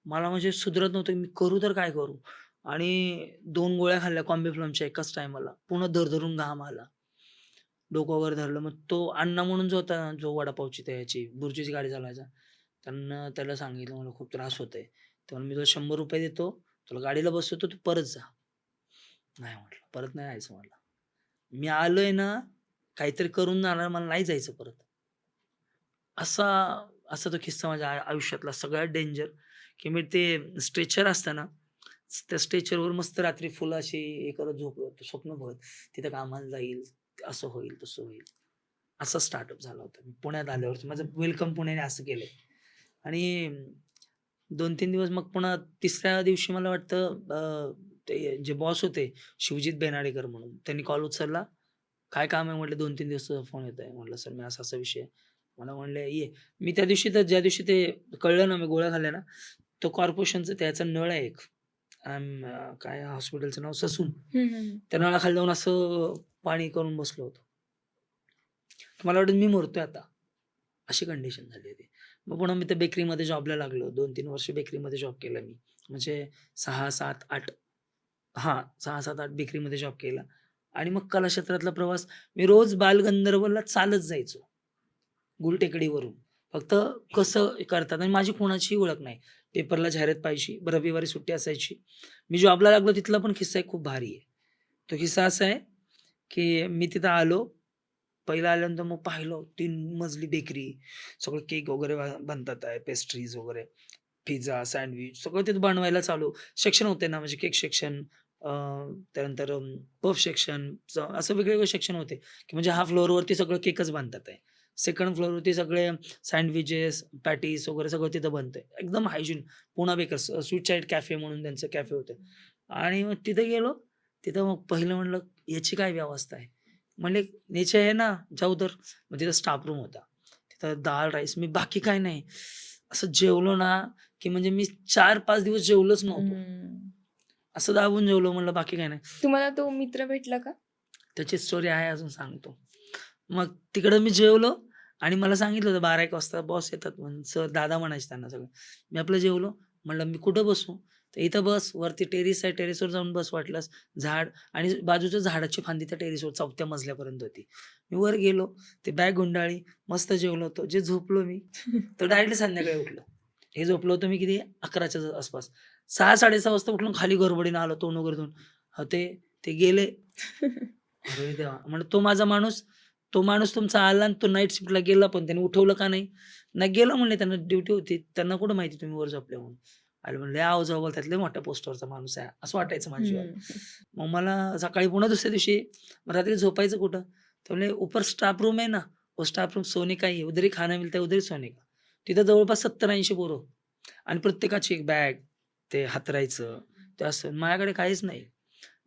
[SPEAKER 2] मला म्हणजे सुधरत नव्हतं. मी करू तर काय करू? आणि 2 गोळ्या खाल्ल्या कॉम्बीफ्लॉमच्या एकाच टायमाला. पूर्ण धडधडून घाम आला. डोकं वगैरे धरलं. मग तो अण्णा म्हणून जो होता ना, जो वडापावची त्याची बुर्जीची गाडी चालवायचा. त्याला सांगितलं, "मला खूप त्रास होतोय." तर "मी तुला ₹100 देतो. तुला गाडीला बसवतो. तू परत जा." नाही म्हटलं, "परत नाही जायचं" म्हटलं. "मी आलोय ना, काहीतरी करून जाणार. मला नाही जायचं परत." असा असा तो किस्सा माझ्या आयुष्यातला सगळ्यात डेंजर, की मी ते स्ट्रेचर असतं ना, त्या स्ट्रेचरवर मस्त रात्री फुल अशी हे करत झोपलो होतो, स्वप्न बघत. तिथं कामाला जाईल, असं होईल, तसं होईल. असा स्टार्टअप झाला होता. मी पुण्यात आल्यावरती माझं वेलकम पुण्याने असं केलंय. आणि 2-3 दिवस मग पुन्हा तिसऱ्या दिवशी मला वाटतं ते जे बॉस होते शिवजित बेनाडेकर म्हणून, त्यांनी कॉल उचलला. "काय काम आहे?" म्हटलं, "2-3 दिवस तुझा फोन येतोय." म्हटलं, "सर मी असा-असा विषय आहे." मला म्हणले, "ये." मी त्या दिवशी तर ज्या दिवशी ते कळलं ना, मी गोळ्या खाल्ल्या ना, तो कॉर्पोरेशनचं त्याचा नळ आहे एक. काय हॉस्पिटलचं नाव ससून.
[SPEAKER 1] हं, हं, हं.
[SPEAKER 2] त्या नळाखाली जाऊन असं पाणी करून बसलो होतो. मला वाटलं मी मरतोय आता. अशी कंडिशन झाली होती. मग पुन्हा मी त्या बेकरीमध्ये जॉबला लागलो. 2-3 वर्ष बेकरीमध्ये जॉब केला मी. म्हणजे 6, 7, 8 हां, 6, 7, 8 बेकरीमध्ये जॉब केला आणि मग कला क्षेत्रातला प्रवास मी रोज बालगंधर्वला चालत जायचो, गुलटेकडीवरून. फक्त कसं करतात आणि माझी कोणाचीही ओळख नाही. पेपरला जाहिरात पाहायची, रविवारी सुट्टी असायची. मी जॉबला लागलो तिथला पण किस्सा एक खूप भारी आहे. तो किस्सा असा आहे, की मी तिथं आलो. पहिलं आल्यानंतर मग पाहिलं 3 मजली बेकरी, सगळं केक वगैरे बनतात आहे, पेस्ट्रीज वगैरे, पिझ्झा, सँडविच सगळं तिथं बनवायला चालू. सेक्शन होते ना, म्हणजे केक सेक्शन, त्यानंतर पफ सेक्शन, असं वेगवेगळे सेक्शन होते, की म्हणजे हा फ्लोअरवरती सगळं केकच बनतात आहे. सेकंड फ्लोअरवरती सगळे सँडविचेस, पॅटीस वगैरे सगळं तिथं बनतंय. एकदम hygiene. Poona bakers, sweet side cafe म्हणून त्यांचं कॅफे होतं. आणि मग तिथे गेलो. तिथं मग पहिलं म्हणलं, याची काय व्यवस्था आहे? म्हणले, "नीचे है ना, जा उधर." मग तिथं स्टाफ रूम होता. तिथं दाल, राईस, मी बाकी काही नाही. असं जेवलो ना, की म्हणजे मी 4-5 दिवस जेवलोच नव्हतो.
[SPEAKER 1] हं.
[SPEAKER 2] असं दाबून जेवलो म्हणलं बाकी काही नाही.
[SPEAKER 1] तुम्हाला तो मित्र भेटला का?
[SPEAKER 2] त्याची स्टोरी आहे अजून सांगतो. मग तिकडं मी जेवलो आणि मला सांगितलं होतं 12-1 वाजता बॉस येतात म्हणून. सर दादा म्हणायचे त्यांना सगळे. मी आपलं जेवलो. म्हणलं, "मी कुठं बसू?" तर "इथं बस. वरती टेरेस आहे. टेरेसवर जाऊन बस वाटल्यास." झाड आणि बाजूच्या झाडाची फांदी त्या टेरेसवर 4थ्या मजल्यापर्यंत होती. मी वर गेलो. ती बॅग गुंडाळली. मस्त जेवलो होतो. जे झोपलो मी, तर डायरेक्टली संध्याकाळी उठलो. हे झोपलो होतो मी किती 11च्या आसपास. 6-6:30 वाजता उठलो खाली गडबडीनं आलो तोंड वगैरे धुवून. ते गेले. अरे देवा! म्हणलं तो माणूस तुमचा आला आणि तो नाईट शिफ्टला गेला पण त्याने उठवलं का नाही? नाही गेलं म्हणले त्यांना ड्युटी होती. त्यांना कुठं माहिती तुम्ही वर झोपले म्हणून. अरे म्हणले आव-जाव बोलतात लय मोठ्या पोस्टवरचा माणूस आहे. असं वाटायचं माझ्या जीवाला.
[SPEAKER 1] हं.
[SPEAKER 2] मग मला सकाळी पुन्हा दुसऱ्या दिवशी मग रात्री झोपायचं कुठं? तर म्हणले ऊपर स्टाफ रूम है ना, वो स्टाफ रूम सोने का ही है, उधर ही खाना मिलता है, उधर ही सोने का. तिथं जवळपास 70-80 पोरं आणि प्रत्येकाची एक बॅग, ते हातरायचं, ते असं. माझ्याकडे काहीच नाही.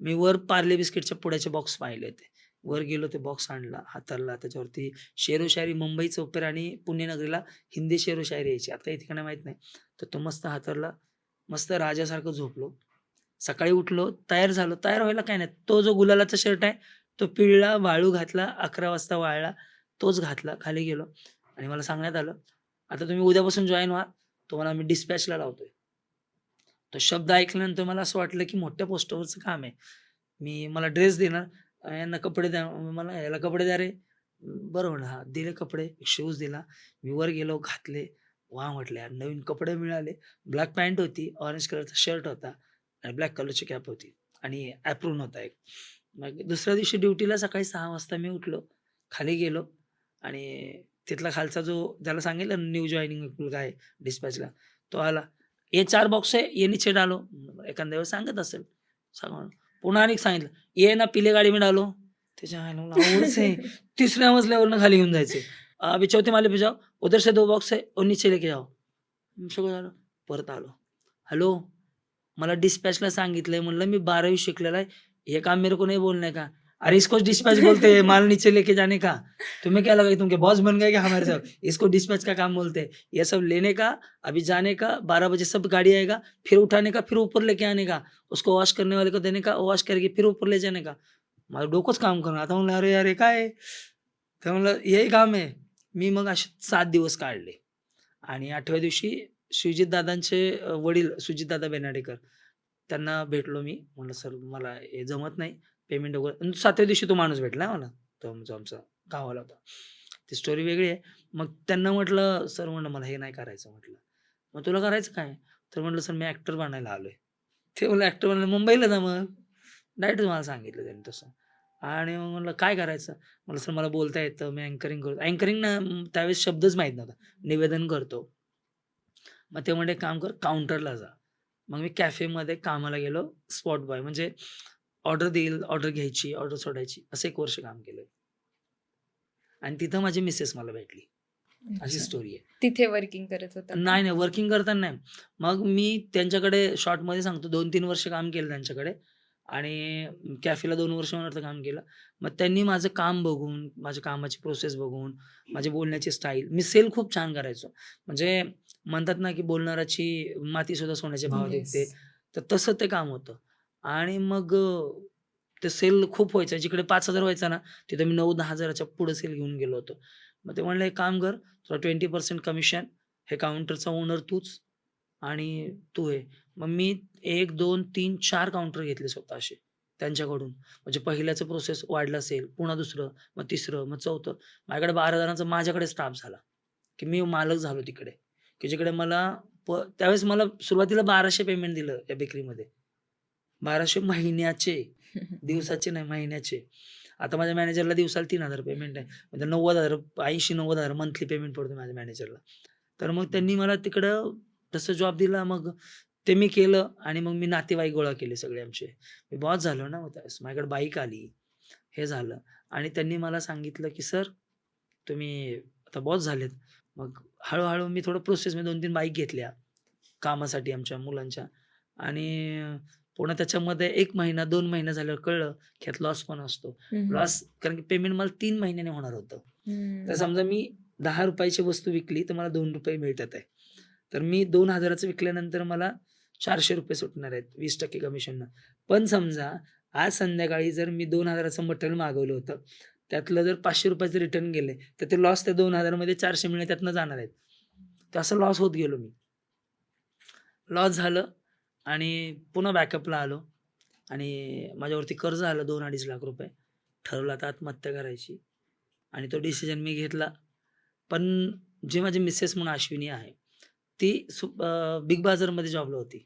[SPEAKER 2] मी वर पार्ले बिस्किटच्या पुड्याचे बॉक्स पाहिले होते. वर गेलो ते बॉक्स आणला, हाताळला. त्याच्यावरती शेरो शायरी मुंबईचं ओपेरा आणि पुणे नगरीला हिंदी शेरो शायरी यायची. आता येते का नाही माहीत नाही. तर तो मस्त हाताळला. मस्त राजासारखं झोपलो. सकाळी उठलो, तयार झालो. तयार व्हायला काही नाही. तो जो गुलालाचा शर्ट आहे, तो पिळला, वाळू घातला, 11 वाजता वाळला. तोच घातला. खाली गेलो आणि मला सांगण्यात आलं, "आता तुम्ही उद्यापासून जॉइन व्हा. तुम्हाला आम्ही डिस्पॅचला लावतोय." तो शब्द ऐकल्यानंतर मला असं वाटलं, की मोठ्या पोस्टवरचं काम आहे. मला ड्रेस देणार, यांना कपडे द्या. मला याला कपडे द्या रे. बरं म्हणलं, "हां." दिले कपडे, शूज दिला. मी वर गेलो, घातले. वाह! म्हटलं यार नवीन कपडे मिळाले. ब्लॅक पॅन्ट होती, ऑरेंज कलरचा शर्ट होता आणि ब्लॅक कलरची कॅप होती आणि ॲप्रॉन होता एक. मग दुसऱ्या दिवशी ड्युटीला सकाळी 6 वाजता मी उठलो. खाली गेलो आणि तिथला खालचा जो ज्याला सांगितलं ना न्यू जॉइनिंग मुलगा आहे डिस्पॅचला, तो आला. "ये 4 बॉक्स है, ये नीचे डालो." एखाद्या वेळेस सांगत असेल. सांगा पुन्हा आणि सांगितलं, "ये ना पिले गाडी में डालो." त्याच्या आईला म्हणलं अवघडच आहे. तिसऱ्या मजल्यावरनं खाली घेऊन जायचं. "अभी चौथे माले पे जाओ, उधर से 2 बॉक्स है और नीचे लेके जाओ." सगळं झालं. परत आलो. "हॅलो, मला डिस्पॅचला सांगितलंय." म्हणलं, "मी 12वी शिकलेला आहे. ये काम मेरे को नहीं बोलने का." "अरे इसको डिस्पैच बोलते हैं, माल नीचे लेके जाने का। तुम्हें क्या लगा कि तुम क्या बॉस बन गए क्या हमारे साथ? इसको डिस्पैच का काम बोलते हैं। ये सब लेने का, अभी जाने का, 12 बजे सब गाड़ी आएगा, फिर उठाने का, फिर ऊपर लेके आने का, उसको वॉश करने वाले को देने का, वॉश करके फिर ऊपर ले जाने का." माझं डोकंच काम करेना. आता म्हणलं, "अरे यार, हे काय आहे?" तर म्हणलं, "हेही काम आहे." मी मग असे 7 दिवस काढले आणि 8व्या दिवशी सुजितदादांचे वडील सुजितदादा बेनाडेकर त्यांना भेटलो मी. म्हणलं, "सर मला हे जमत नाही. पेमेंट वगैरे." आणि 7व्या दिवशी तो माणूस भेटला मला. तो जो आमचा गावाला होता. ती स्टोरी वेगळी आहे. मग त्यांना म्हटलं, "सर," म्हणलं, "मला हे नाही करायचं." म्हटलं. "मग तुला करायचं काय?" तर म्हटलं, "सर मी ॲक्टर बनायला आलोय." ते म्हणले, "ॲक्टर बनायला मुंबईला जा मग." डायरेक्ट मला सांगितलं त्यांनी तसं. आणि मग म्हटलं, "काय करायचं?" म्हणलं, "सर मला बोलता येतं. मी अँकरिंग करतो." अँकरिंग ना त्यावेळेस शब्दच माहीत नव्हता. निवेदन करतो. मग ते म्हणे, "काम कर काउंटरला जा." मग मी कॅफेमध्ये कामाला गेलो. स्पॉट बॉय म्हणजे ऑर्डर देईल, ऑर्डर घ्यायची, ऑर्डर सोडायची. असं 1 वर्ष काम केलं आणि तिथं माझी मिसेस मला भेटली. अशी
[SPEAKER 1] अच्छा.
[SPEAKER 2] स्टोरी आहे.
[SPEAKER 1] तिथे वर्किंग करत होता का?
[SPEAKER 2] नाही, वर्किंग करताना नाही. मग मी त्यांच्याकडे शॉर्टमध्ये सांगतो 2-3 वर्ष काम केलं त्यांच्याकडे आणि कॅफेला 2 वर्ष म्हणत काम केलं. मग त्यांनी माझं काम बघून, माझ्या कामाची प्रोसेस बघून, माझी बोलण्याची स्टाईल मी सेल खूप छान करायचो. म्हणजे म्हणतात ना, की बोलणाराची मातीसुद्धा सोन्याच्या भावात
[SPEAKER 1] येस.
[SPEAKER 2] विकते. तर तसं ते काम होतं. आणि मग ते सेल खूप व्हायचं. जिकडे 5,000 व्हायचा ना, तिथे मी 9-10,000च्या पुढे सेल घेऊन गेलो होतो. मग ते म्हणले, "एक काम कर, तुला 20% कमिशन, हे काउंटरचा ओनर तूच आणि तू आहे." मग मी 1, 2, 3, 4 काउंटर घेतले स्वतःचे त्यांच्याकडून. म्हणजे पहिल्याचं प्रोसेस वाढला सेल, पुन्हा दुसरं, मग तिसरं, मग चौथं. माझ्याकडे 12 जणांचा माझ्याकडे स्टाफ झाला, की मी मालक झालो तिकडे, की जिकडे मला त्यावेळेस मला सुरुवातीला 1200 पेमेंट दिलं त्या बेकरीमध्ये. 1200 महिन्याचे, दिवसाचे नाही महिन्याचे. आता माझ्या मॅनेजरला दिवसाला 3,000 पेमेंट आहे. म्हणजे 90,000 80-90,000 मंथली पेमेंट पडतो माझ्या मॅनेजरला. तर मग त्यांनी मला तिकडं तसं जॉब दिला. मग ते मी केलं आणि मग मी नातेवाईक गोळा केले सगळे आमचे. मी बॉस झालो ना मग त्यावेळेस. माझ्याकडे बाईक आली, हे झालं आणि त्यांनी मला सांगितलं, की "सर तुम्ही आता बॉस झालेत." मग हळू मी थोडं प्रोसेसमध्ये 2-3 बाईक घेतल्या कामासाठी आमच्या मुलांच्या आणि पुन्हा त्याच्यामध्ये 1 महिना, 2 महिना झाल्यावर कळलं, की यात लॉस पण असतो. लॉस कारण की पेमेंट मला 3 महिन्याने होणार होतं. तर समजा मी ₹10 ची वस्तू विकली, तर मला ₹2 मिळतात आहे. तर मी 2,000चं विकल्यानंतर मला ₹400 सुटणार आहेत 20% कमिशननं. पण समजा आज संध्याकाळी जर मी 2,000चं मटेरियल मागवलं होतं, त्यातलं जर ₹500 रिटर्न गेले, तर ते लॉस त्या 2,000 मध्ये 400 मिळणे त्यातनं जाणार आहेत. तर असं लॉस होत गेलो मी. लॉस झालं आणि पुन्हा बॅकअपला आलो आणि माझ्यावरती कर्ज आलं 2-2.5 लाख रुपये. ठरवलं आता आत्महत्या करायची आणि तो डिसिजन मी घेतला. पण जी माझी मिसेस म्हणून अश्विनी आहे, ती बिग बाजारमध्ये जॉबला होती.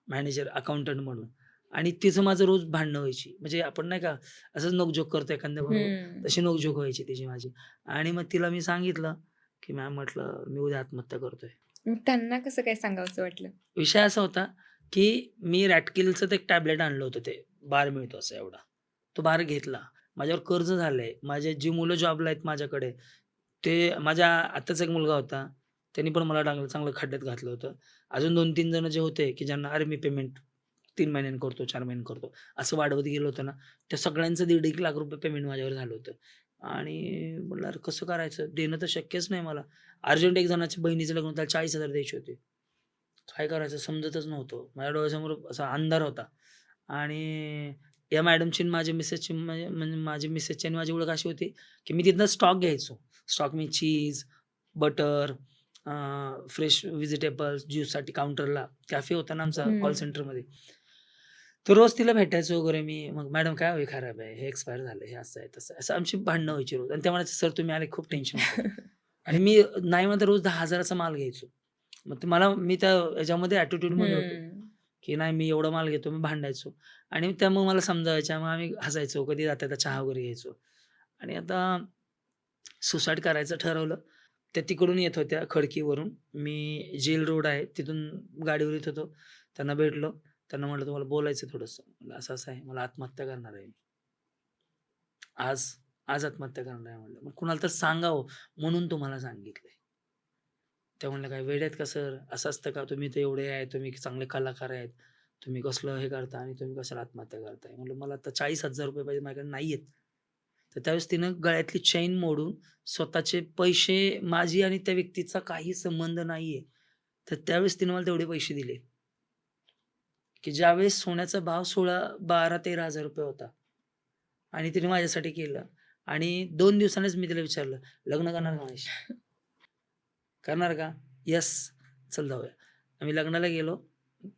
[SPEAKER 2] मॅनेजर, अकाउंटंट म्हणून आणि तिचं माझं रोज भांडणं व्हायची. म्हणजे आपण नाही का असंच नोकझोक करतो एखाद्याबरोबर, तशी नोकझोक व्हायची तिची माझी. आणि मग तिला मी सांगितलं, की "मॅम," म्हटलं, "मी उद्या आत्महत्या करतोय."
[SPEAKER 1] मग त्यांना कसं काय सांगावसं वाटलं?
[SPEAKER 2] विषय असा होता, की मी रॅटकिलचं ते एक टॅबलेट आणलं होतं ते बार मिळतो असा एवढा. तो बार घेतला. माझ्यावर कर्ज झालंय. माझे जी मुलं जॉबला आहेत माझ्याकडे, ते माझ्या आत्याचा एक मुलगा होता. त्यांनी पण मला चांगलं खड्ड्यात घातलं होतं. अजून 2-3 जण जे होते, की ज्यांना "अरे, मी पेमेंट 3 महिन्यांनी करतो, 4 महिन्यांनी करतो." असं वाढवत गेलं होतं ना, त्या सगळ्यांचं ₹1.5 लाख रुपये पेमेंट माझ्यावर झालं होतं. आणि म्हटलं, "अरे, कसं करायचं? देणं तर शक्यच नाही मला." अर्जंट एक जणाच्या बहिणीचं लग्न होतं, त्याला 40,000 द्यायचे होते. काय करायचं समजतच नव्हतं. माझ्या डोळ्यासमोर असा अंधार होता आणि या मॅडमची आणि माझ्या मिसेसची म्हणजे म्हणजे माझी मिसेसची आणि माझी ओळख अशी होती, की मी तिथनं स्टॉक घ्यायचो. स्टॉक मी चीज, बटर, फ्रेश व्हेजिटेबल्स, ज्यूससाठी काउंटरला कॅफे होता ना आमचा कॉल सेंटरमध्ये. तर रोज तिला भेटायचो वगैरे मी. मग "मॅडम काय हो, खराब आहे, हे एक्सपायर झालं, हे असं आहे, तसं आहे." असं आमची भांडणं व्हायची रोज आणि त्या म्हणायच्या, "सर तुम्ही आले खूप टेन्शन होतं." आणि मी नाही म्हणता रोज 10,000चा माल घ्यायचो. मग ते मी त्या ह्याच्यामध्ये ॲटिट्यूडमध्ये होतो, की नाही मी एवढा माल घेतो. मी भांडायचो आणि त्या मग मला समजावायच्या. मग आम्ही हसायचो. कधी जाता चहा वगैरे घ्यायचो आणि आता सुसाईड करायचं ठरवलं. त्या तिकडून येत होत्या खडकीवरून. मी जेल रोड आहे तिथून गाडीवर येत होतो. त्यांना भेटलो. त्यांना म्हटलं, "तुम्हाला बोलायचं आहे थोडंसं." म्हणलं, "असं-असं आहे. मला आत्महत्या करणार आहे मी. आज, आज आत्महत्या करणार आहे." म्हटलं. "मग कुणाला तर सांगावं म्हणून तुम्हाला सांगितलंय." त्या म्हणल्या, "काय वेडे आहेत का सर? असं असतं का? तुम्ही तर एवढे आहे, तुम्ही चांगले कलाकार आहेत. तुम्ही कसलं हे करता आणि तुम्ही कशाला आत्महत्या करताय?" म्हटलं, "मला आता ₹40,000 पाहिजे माझ्याकडे नाहीयेत." तर त्यावेळेस तिनं गळ्यातली चैन मोडून स्वतःचे पैसे माझी आणि त्या व्यक्तीचा काही संबंध नाहीये. तर त्यावेळेस तिनं मला तेवढे पैसे दिले, की ज्यावेळेस सोन्याचा भाव 12,000-13,000 होता आणि तिने माझ्यासाठी केलं आणि 2 दिवसांनीच मी तिला विचारलं, "लग्न करणार का माझ्याशी?" "करणार का?" "येस." "चल जाऊया." आम्ही लग्नाला गेलो.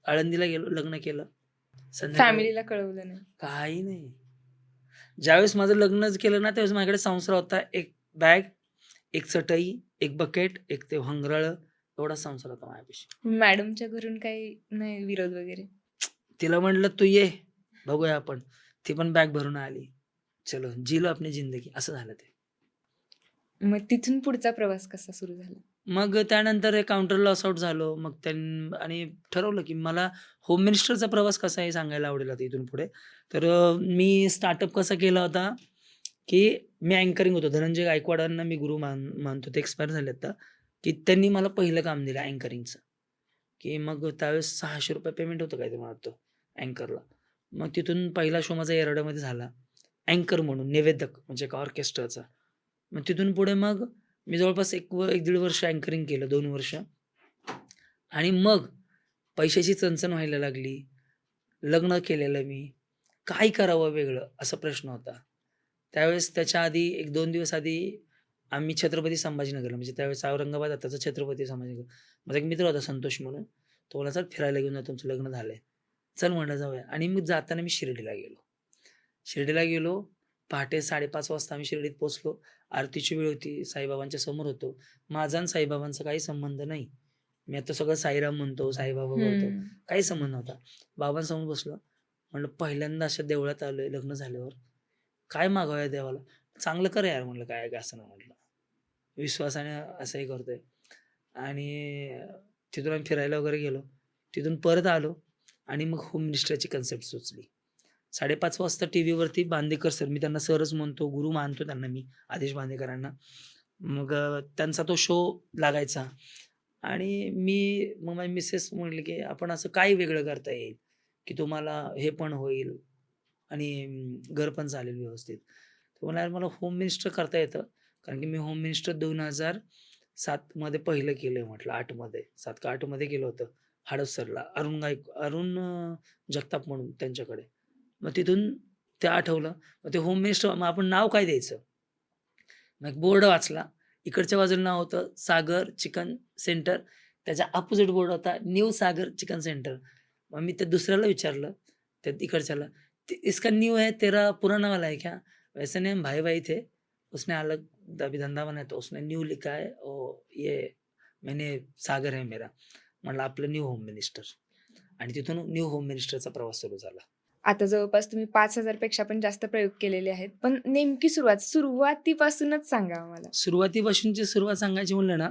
[SPEAKER 2] आळंदीला गेलो, लग्न केलं. संध्याकाळी
[SPEAKER 1] फॅमिलीला कळवलं नाही.
[SPEAKER 2] काही नाही. ज्यावेळेस माझं लग्नच केलं ना, त्यावेळेस माझ्याकडे संसार होता. एक बॅग, एक चटई, एक बकेट, एक ते हंगराळं एवढा संसार होता माझ्यापाशी.
[SPEAKER 1] मॅडमच्या घरून काही नाही विरोध वगैरे?
[SPEAKER 2] तिला म्हटलं, "तू ये, बघूया आपण." ती पण बॅग भरून आली. चलो, जी लो अपनी जिंदगी असं झालं ते.
[SPEAKER 1] मग तिथून पुढचा प्रवास कसा सुरू झाला?
[SPEAKER 2] मग त्यानंतर एक काउंटर लॉस आउट झालो. मग आणि ठरवलं, की मला होम मिनिस्टरचा प्रवास कसा आहे सांगायला आवडेल आता इथून पुढे. तर मी स्टार्टअप कसा केला होता, की मी अँकरिंग होतो. धनंजय गायकवाडांना मी गुरु मानतो. ते एक्सपायर झाले आता, की त्यांनी मला पहिलं काम दिलं अँकरिंगचं. की मग त्यावेळेस ₹600 पेमेंट होतं काहीतरी मला वाटतं अँकरला. मग तिथून पहिला शो माझा येरवड्यामध्ये झाला. अँकर म्हणून निवेदक म्हणजे एका ऑर्केस्ट्राचा. मग तिथून पुढे मग मी जवळपास 1-1.5 वर्ष अँकरिंग केलं, 2 वर्ष. आणि मग पैशाची चणचण व्हायला लागली. लग्न केलेलं मी. काय करावं वेगळं? असा प्रश्न होता. त्यावेळेस त्याच्या आधी 1-2 दिवस आधी आम्ही छत्रपती संभाजीनगरला म्हणजे त्यावेळेस औरंगाबाद आताचं छत्रपती संभाजीनगर. माझा एक मित्र होता संतोष म्हणून. तो बोलला, "चल फिरायला घेऊन जा, तुमचं लग्न झालंय." चल म्हटलं जाऊया आणि मग जाताना मी शिर्डीला गेलो. शिर्डीला गेलो. पहाटे 5:30 वाजता आम्ही शिर्डीत पोहोचलो. आरतीची वेळ होती. साईबाबांच्या समोर होतो. माझा आणि साईबाबांचा काही संबंध नाही. मी आता सगळं साईराम म्हणतो, साईबाबा बोलतो.
[SPEAKER 1] हं.
[SPEAKER 2] काही संबंध नव्हता. बाबांसमोर बसलो. म्हटलं, "पहिल्यांदा अशा देवळात आलोय लग्न झाल्यावर. काय मागावं देवाला? चांगलं कर यार," म्हटलं, "काय असं नाही," म्हटलं. विश्वासाने असंही करतोय. आणि तिथून आम्ही फिरायला वगैरे गेलो. तिथून परत आलो आणि मग होम मिनिस्टरची कन्सेप्ट सुचली. 5:30 वाजता टीव्हीवरती बांदेकर सर, मी त्यांना सरच म्हणतो, गुरु मानतो त्यांना मी, आदेश बांदेकरांना. मग त्यांचा तो शो लागायचा आणि मग माझी मिसेस म्हटली, की "आपण असं काय वेगळं करता येईल, की तुम्हाला हे पण होईल आणि घर पण चालेल व्यवस्थित." तो म्हणाला, "यार मला होम मिनिस्टर करता येतं." कारण की मी होम मिनिस्टर 2007 मध्ये पहिलं केलंय म्हटलं 8 मध्ये. 7 का 8 मध्ये केलं होतं हडपसरला. अरुण जगताप म्हणून त्यांच्याकडे. मग तिथून ते आठवलं. मग ते होम मिनिस्टर मग आपण नाव काय द्यायचं? मग एक बोर्ड वाचला. इकडच्या बाजूला नाव होतं सागर चिकन सेंटर. त्याच्या अपोझिट बोर्ड होता न्यू सागर चिकन सेंटर. मग मी त्या दुसऱ्याला विचारलं, त्या इकडच्याला, इसका न्यू है, तेरा पुराना वाला है क्या?" "वैसे नहीं, हम भाई-भाई थे. उसने अलग अभी धंधा बनाया तो उसने न्यू लिखा है और ये मैंने सागर है मेरा." म्हटलं, "आपलं न्यू होम मिनिस्टर." आणि तिथून न्यू होम मिनिस्टरचा प्रवास सुरू झाला.
[SPEAKER 1] आता जवळपास तुम्ही 5,000 पेक्षा पण जास्त प्रयोग केलेले आहेत. पण नेमकी सुरुवातीपासूनच सांगा आम्हाला?
[SPEAKER 2] सुरुवातीपासूनची सुरुवात सांगायची म्हणलं ना,